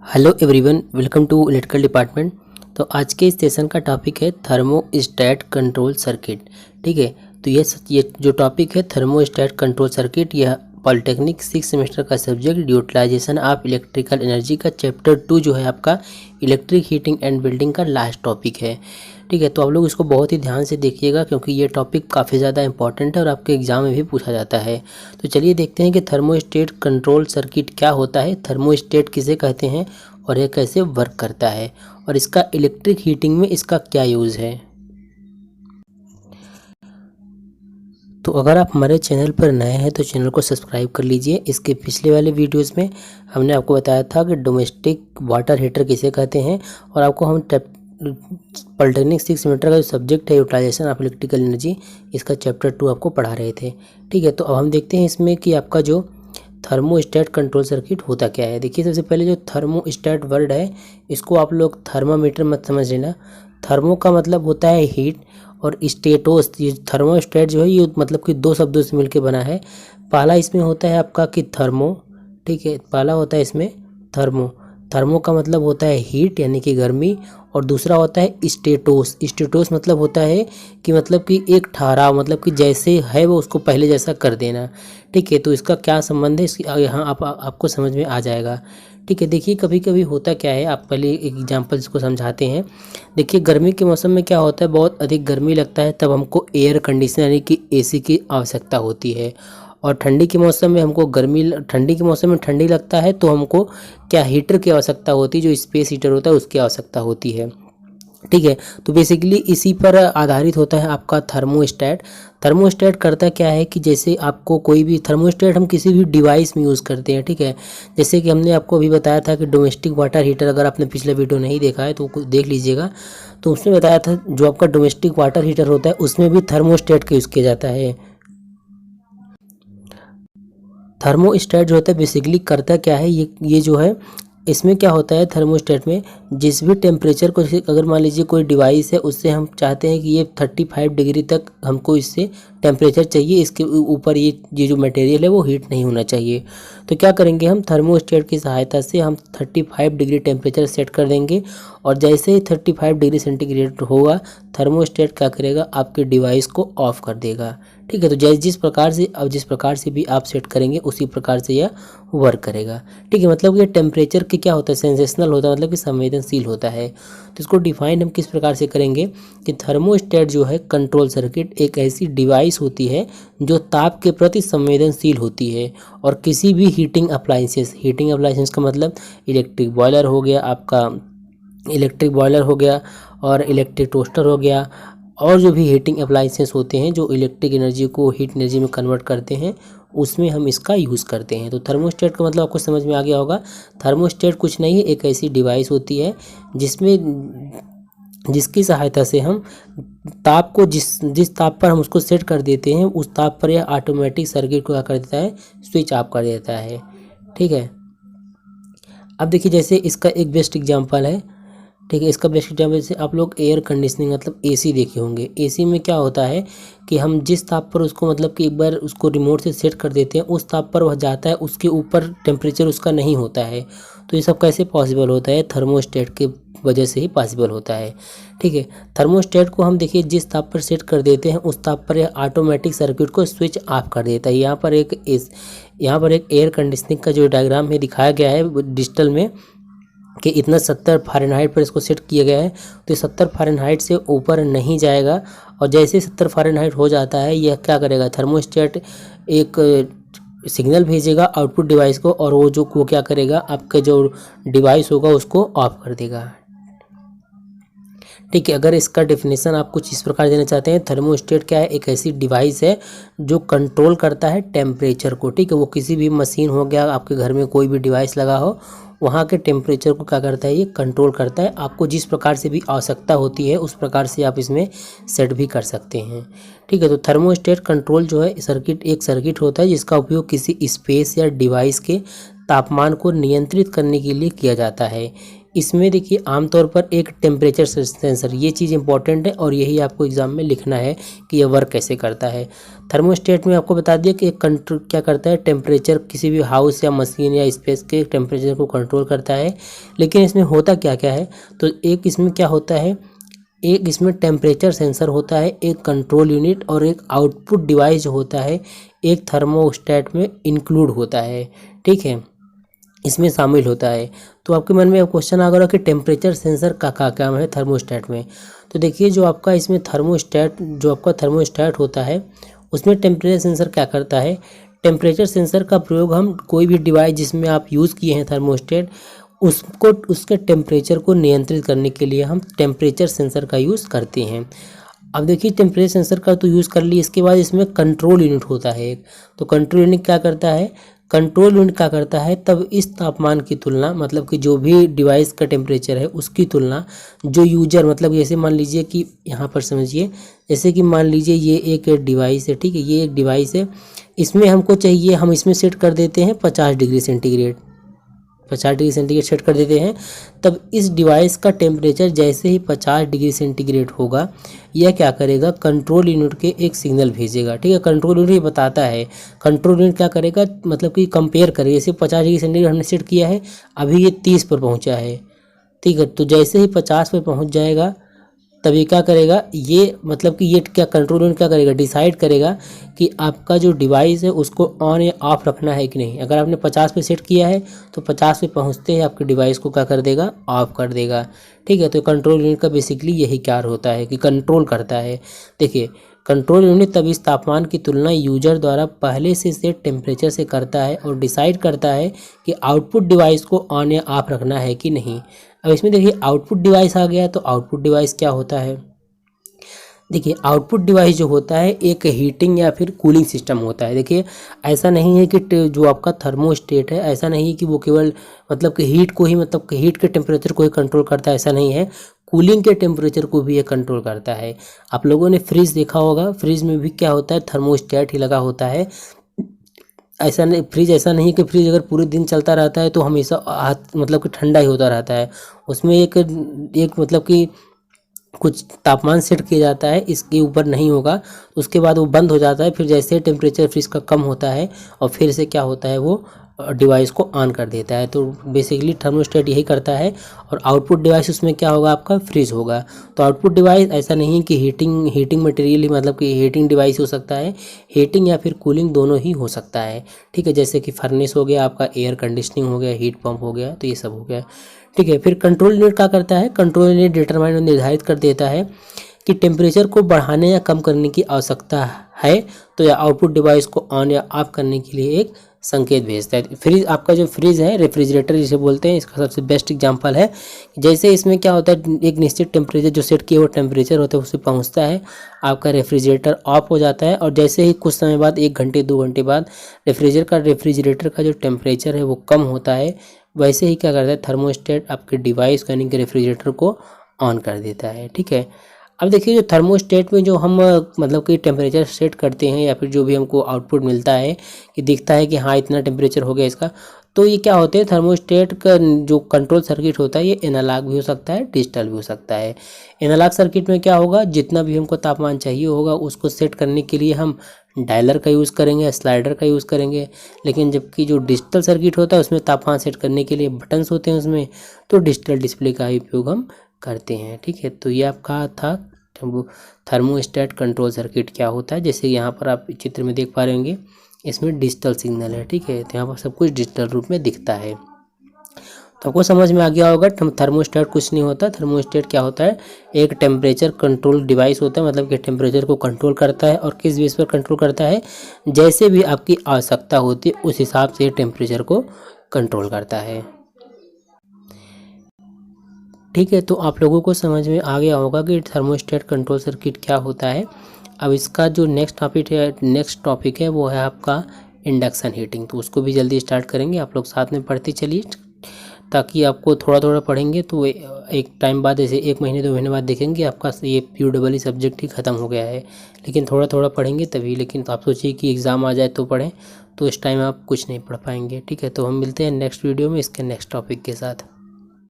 Hello everyone, welcome to electrical department. तो आज के इस सेशन का टॉपिक है थर्मोस्टेट कंट्रोल सर्किट। ठीक है, तो ये जो टॉपिक है थर्मोस्टेट कंट्रोल सर्किट, यह पॉलिटेक्निक 6 सेमेस्टर का subject utilisation of electrical energy का चैप्टर 2 जो है आपका इलेक्ट्रिक हीटिंग एंड बिल्डिंग का लास्ट टॉपिक है। ठीक है, तो आप लोग इसको बहुत ही ध्यान से देखिएगा क्योंकि ये टॉपिक काफ़ी ज़्यादा इंपॉर्टेंट है और आपके एग्जाम में भी पूछा जाता है। तो चलिए देखते हैं कि थर्मोस्टेट कंट्रोल सर्किट क्या होता है, थर्मोस्टेट किसे कहते हैं और यह कैसे वर्क करता है और इसका इलेक्ट्रिक हीटिंग में इसका क्या यूज़ है। तो अगर आप हमारे चैनल पर नए हैं तो चैनल को सब्सक्राइब कर लीजिए। इसके पिछले वाले वीडियोस में हमने आपको बताया था कि डोमेस्टिक वाटर हीटर किसे कहते हैं और आपको हम पॉलिटेक्निक 6 सेमेस्टर का जो सब्जेक्ट है यूटिलाइजेशन ऑफ इलेक्ट्रिकल एनर्जी, इसका चैप्टर 2 आपको पढ़ा रहे थे। ठीक है, तो अब हम देखते हैं इसमें कि आपका जो थर्मोस्टेट कंट्रोल सर्किट होता क्या है। देखिए, सबसे पहले जो थर्मोस्टेट वर्ड है इसको आप लोग थर्मामीटर मत समझ लेना। थर्मो का मतलब होता है हीट और स्टेटोस, ये थर्मोस्टेट जो है ये मतलब कि दो शब्दों से मिलकर बना है। पहला इसमें होता है आपका कि थर्मो, ठीक है, पहला होता है इसमें थर्मो। थर्मो का मतलब होता है हीट यानी कि गर्मी, और दूसरा होता है स्टेटोस। स्टेटोस मतलब होता है कि मतलब कि एक ठहराव, मतलब कि जैसे है वो उसको पहले जैसा कर देना। ठीक है, तो इसका क्या संबंध है इसकी यहाँ आपको समझ में आ जाएगा। ठीक है, देखिए कभी कभी होता क्या है, आप पहले एक एग्जांपल इसको समझाते हैं। देखिए गर्मी के मौसम में क्या होता है, बहुत अधिक गर्मी लगता है, तब हमको एयर कंडीशनर यानी कि एसी की आवश्यकता होती है। और ठंडी के मौसम में हमको ठंडी के मौसम में ठंडी लगता है तो हमको क्या हीटर की आवश्यकता होती है, जो स्पेस हीटर होता है उसकी आवश्यकता होती है। ठीक है, तो बेसिकली इसी पर आधारित होता है आपका थर्मोस्टेट। थर्मोस्टेट करता क्या है कि जैसे आपको कोई भी थर्मोस्टेट हम किसी भी डिवाइस में यूज़ करते हैं। ठीक है, जैसे कि हमने आपको अभी बताया था कि डोमेस्टिक वाटर हीटर, अगर आपने पिछला वीडियो नहीं देखा है तो देख लीजिएगा। तो उसमें बताया था जो आपका डोमेस्टिक वाटर हीटर होता है उसमें भी थर्मोस्टेट का यूज़ किया जाता है। थर्मोस्टेट जो होता है बेसिकली करता क्या है, ये जो है इसमें क्या होता है थर्मोस्टेट में, जिस भी टेम्परेचर को, अगर मान लीजिए कोई डिवाइस है उससे हम चाहते हैं कि ये 35 डिग्री तक हमको इससे टेम्परेचर चाहिए, इसके ऊपर ये जो मटेरियल है वो हीट नहीं होना चाहिए। तो क्या करेंगे हम थर्मोस्टेट की सहायता से हम 35 डिग्री टेम्परेचर सेट कर देंगे और जैसे ही 35 डिग्री सेंटीग्रेड होगा थर्मोस्टेट क्या करेगा, आपके डिवाइस को ऑफ कर देगा। ठीक है, तो जिस प्रकार से भी आप सेट करेंगे उसी प्रकार से यह वर्क करेगा। ठीक है, मतलब ये टेम्परेचर की क्या होता है, सेंसेशनल होता है, मतलब कि संवेदनशील होता है। तो इसको डिफाइन हम किस प्रकार से करेंगे कि थर्मोस्टेट जो है कंट्रोल सर्किट एक ऐसी डिवाइस होती है जो ताप के प्रति संवेदनशील होती है और किसी भी हीटिंग अप्लायंसेस का मतलब इलेक्ट्रिक बॉयलर हो गया आपका, और इलेक्ट्रिक टोस्टर हो गया, और जो भी हीटिंग अप्लायंसेस होते हैं जो इलेक्ट्रिक एनर्जी को हीट एनर्जी में कन्वर्ट करते हैं उसमें हम इसका यूज़ करते हैं। तो थर्मोस्टेट का मतलब आपको समझ में आ गया होगा। थर्मोस्टेट कुछ नहीं है, एक ऐसी डिवाइस होती है जिसकी सहायता से हम ताप को जिस ताप पर हम उसको सेट कर देते हैं उस ताप पर यह ऑटोमेटिक सर्किट को क्या कर देता है, स्विच ऑफ कर देता है। ठीक है, अब देखिए जैसे इसका एक बेस्ट एग्जांपल है। ठीक है, इसका बेस्ट एग्जाम्पल जैसे आप लोग एयर कंडीशनिंग मतलब एसी देखे होंगे। एसी में क्या होता है कि हम जिस ताप पर उसको मतलब कि एक बार उसको रिमोट से सेट कर देते हैं उस ताप पर वह जाता है, उसके ऊपर टेम्परेचर उसका नहीं होता है। तो ये सब कैसे पॉसिबल होता है, थर्मोस्टेट के वजह से ही पॉसिबल होता है। ठीक है, थर्मोस्टेट को हम देखिए जिस ताप पर सेट कर देते हैं उस ताप पर यह ऑटोमेटिक सर्किट को स्विच ऑफ कर देता है। यहाँ पर एक एयर कंडीशनिंग का जो डायग्राम में दिखाया गया है डिजिटल में कि इतना 70 फ़ारेनहाइट पर इसको सेट किया गया है, तो 70 फ़ारेनहाइट से ऊपर नहीं जाएगा। और जैसे 70 फ़ारेनहाइट हो जाता है यह क्या करेगा, थर्मोस्टेट एक सिग्नल भेजेगा आउटपुट डिवाइस को और वो क्या करेगा, आपके जो डिवाइस होगा उसको ऑफ कर देगा। ठीक है, अगर इसका डेफिनेशन आप कुछ इस प्रकार देना चाहते हैं, थर्मोस्टेट क्या है, एक ऐसी डिवाइस है जो कंट्रोल करता है टेम्परेचर को। ठीक है, वो किसी भी मशीन हो गया, आपके घर में कोई भी डिवाइस लगा हो, वहाँ के टेम्परेचर को क्या करता है, ये कंट्रोल करता है। आपको जिस प्रकार से भी आवश्यकता होती है उस प्रकार से आप इसमें सेट भी कर सकते हैं। ठीक है, तो थर्मोस्टेट कंट्रोल जो है एक सर्किट होता है जिसका उपयोग किसी स्पेस या डिवाइस के तापमान को नियंत्रित करने के लिए किया जाता है। इसमें देखिए आमतौर पर एक टेम्परेचर सेंसर, ये चीज़ इंपॉर्टेंट है और यही आपको एग्जाम में लिखना है कि यह वर्क कैसे करता है। थर्मोस्टेट में आपको बता दिया कि एक कंट्रोल क्या करता है, टेम्परेचर किसी भी हाउस या मशीन या स्पेस के टेम्परेचर को कंट्रोल करता है। लेकिन इसमें होता क्या क्या है, तो एक इसमें क्या होता है, एक इसमें टेम्परेचर सेंसर होता है, एक कंट्रोल यूनिट और एक आउटपुट डिवाइस जो होता है एक थर्मोस्टेट में इंक्लूड होता है। ठीक है, इसमें शामिल होता है। तो आपके मन में अब क्वेश्चन आ गया कि टेम्परेचर सेंसर का काम है थर्मोस्टेट में। तो देखिए जो आपका इसमें थर्मोस्टेट होता है उसमें टेम्परेचर सेंसर क्या करता है, टेम्परेचर सेंसर का प्रयोग हम कोई भी डिवाइस जिसमें आप यूज़ किए हैं थर्मोस्टेट, उसको उसके टेम्परेचर को नियंत्रित करने के लिए हम टेम्परेचर सेंसर का यूज़ करते हैं। अब देखिए टेम्परेचर सेंसर का तो यूज़ कर लिए, इसके बाद इसमें कंट्रोल यूनिट होता है एक। तो कंट्रोल यूनिट क्या करता है, कंट्रोल यूनिट क्या करता है, तब इस तापमान की तुलना, मतलब कि जो भी डिवाइस का टेम्परेचर है उसकी तुलना जो यूजर, मतलब जैसे मान लीजिए कि यहाँ पर समझिए, जैसे कि मान लीजिए ये एक डिवाइस है, ठीक है, ये एक डिवाइस है, इसमें हमको चाहिए, हम इसमें सेट कर देते हैं 50 degree centigrade, 50 degree centigrade set कर देते हैं। तब इस डिवाइस का टेम्परेचर जैसे ही 50 डिग्री सेंटीग्रेड होगा, यह क्या करेगा, कंट्रोल यूनिट के एक सिग्नल भेजेगा। ठीक है, कंट्रोल यूनिट ये बताता है, कंट्रोल यूनिट क्या करेगा, मतलब कि कंपेयर करेगा, जैसे 50 डिग्री सेंटीग्रेड हमने सेट किया है, अभी ये 30 पर पहुंचा है। ठीक है, तो जैसे ही 50 पर पहुंच जाएगा तभी क्या करेगा, ये मतलब कि ये क्या कंट्रोल यूनिट क्या करेगा, डिसाइड करेगा कि आपका जो डिवाइस है उसको ऑन या ऑफ रखना है कि नहीं। अगर आपने 50 पे सेट किया है तो 50 पे पहुंचते ही आपके डिवाइस को क्या कर देगा, ऑफ कर देगा। ठीक है, तो कंट्रोल यूनिट का बेसिकली यही कार्य होता है कि कंट्रोल करता है। देखिए कंट्रोल यूनिट तब इस तापमान की तुलना यूजर द्वारा पहले से सेट टेम्परेचर से करता है और डिसाइड करता है कि आउटपुट डिवाइस को ऑन या ऑफ रखना है कि नहीं। अब इसमें देखिए आउटपुट डिवाइस आ गया, तो आउटपुट डिवाइस क्या होता है, देखिए आउटपुट डिवाइस जो होता है एक हीटिंग या फिर कूलिंग सिस्टम होता है। देखिए ऐसा नहीं है कि जो आपका थर्मोस्टेट है, ऐसा नहीं है कि वो केवल मतलब कि हीट को ही, मतलब कि हीट के टेम्परेचर को ही कंट्रोल करता है, ऐसा नहीं है, कूलिंग के टेम्परेचर को भी ये कंट्रोल करता है। आप लोगों ने फ्रिज देखा होगा, फ्रिज में भी क्या होता है, थर्मोस्टेट ही लगा होता है। ऐसा नहीं, फ्रिज ऐसा नहीं कि फ्रिज अगर पूरे दिन चलता रहता है तो हमेशा मतलब कि ठंडा ही होता रहता है, उसमें एक मतलब कि कुछ तापमान सेट किया जाता है, इसके ऊपर नहीं होगा, उसके बाद वो बंद हो जाता है। फिर जैसे टेम्परेचर फ्रिज का कम होता है और फिर से क्या होता है, वो डिवाइस को ऑन कर देता है। तो बेसिकली थर्मोस्टेट यही करता है। और आउटपुट डिवाइस उसमें क्या होगा, आपका फ्रिज होगा। तो आउटपुट डिवाइस ऐसा नहीं है कि हीटिंग मटेरियल ही, मतलब कि हीटिंग डिवाइस हो सकता है, हीटिंग या फिर कूलिंग दोनों ही हो सकता है। ठीक है, जैसे कि फर्नेस हो गया, आपका एयर कंडीशनिंग हो गया, हीट पंप हो गया, तो ये सब हो गया। ठीक है, फिर कंट्रोल यूनिट क्या करता है, कंट्रोल यूनिट डिटरमाइन और निर्धारित कर देता है कि टेम्परेचर को बढ़ाने या कम करने की आवश्यकता है, तो या आउटपुट डिवाइस को ऑन या ऑफ करने के लिए एक संकेत भेजता है। फ्रिज, आपका जो फ्रिज है, रेफ्रिजरेटर जिसे बोलते हैं, इसका सबसे बेस्ट एग्जांपल है। जैसे इसमें क्या होता है, एक निश्चित टेम्परेचर जो सेट किया हुआ टेम्परेचर होता है उसे पहुंचता है, आपका रेफ्रिजरेटर ऑफ हो जाता है, और जैसे ही कुछ समय बाद, 1 घंटे 2 घंटे बाद रेफ्रिजरेटर का जो टेम्परेचर है वो कम होता है, वैसे ही क्या करता है, थर्मोस्टेट आपके डिवाइस यानी कि रेफ्रिजरेटर को ऑन कर देता है। ठीक है, अब देखिए जो थर्मोस्टेट में जो हम मतलब कि टेम्परेचर सेट करते हैं या फिर जो भी हमको आउटपुट मिलता है कि दिखता है कि हाँ इतना टेम्परेचर हो गया इसका, तो ये क्या होते हैं, थर्मोस्टेट का जो कंट्रोल सर्किट होता है ये एनालॉग भी हो सकता है, डिजिटल भी हो सकता है। एनालॉग सर्किट में क्या होगा, जितना भी हमको तापमान चाहिए होगा उसको सेट करने के लिए हम डायलर का यूज़ करेंगे, स्लाइडर का यूज़ करेंगे। लेकिन जबकि जो डिजिटल सर्किट होता है उसमें तापमान सेट करने के लिए बटन्स होते हैं उसमें, तो डिजिटल डिस्प्ले का ही उपयोग हम करते हैं। ठीक है, तो ये आपका था थर्मोस्टेट कंट्रोल सर्किट क्या होता है। जैसे यहाँ पर आप चित्र में देख पा रहे होंगे, इसमें डिजिटल सिग्नल है। ठीक है, तो यहाँ पर सब कुछ डिजिटल रूप में दिखता है। तो आपको समझ में आ गया होगा, थर्मोस्टेट कुछ नहीं होता। थर्मोस्टेट क्या होता है, एक टेम्परेचर कंट्रोल डिवाइस होता है, मतलब कि टेम्परेचर को कंट्रोल करता है। और किस बेस पर कंट्रोल करता है, जैसे भी आपकी आवश्यकता होती है उस हिसाब से टेम्परेचर को कंट्रोल करता है। ठीक है, तो आप लोगों को समझ में आ गया होगा कि थर्मोस्टेट कंट्रोल सर्किट क्या होता है। अब इसका जो नेक्स्ट टॉपिक है वो है आपका इंडक्शन हीटिंग। तो उसको भी जल्दी स्टार्ट करेंगे, आप लोग साथ में पढ़ते चलिए, ताकि आपको थोड़ा थोड़ा पढ़ेंगे तो एक टाइम बाद, जैसे 1 महीने 2 महीने बाद देखेंगे आपका ये PUEE सब्जेक्ट ही ख़त्म हो गया है। लेकिन थोड़ा थोड़ा पढ़ेंगे तभी, लेकिन तो आप सोचिए कि एग्ज़ाम आ जाए तो पढ़ें, तो इस टाइम आप कुछ नहीं पढ़ पाएंगे। ठीक है, तो हम मिलते हैं नेक्स्ट वीडियो में इसके नेक्स्ट टॉपिक के साथ।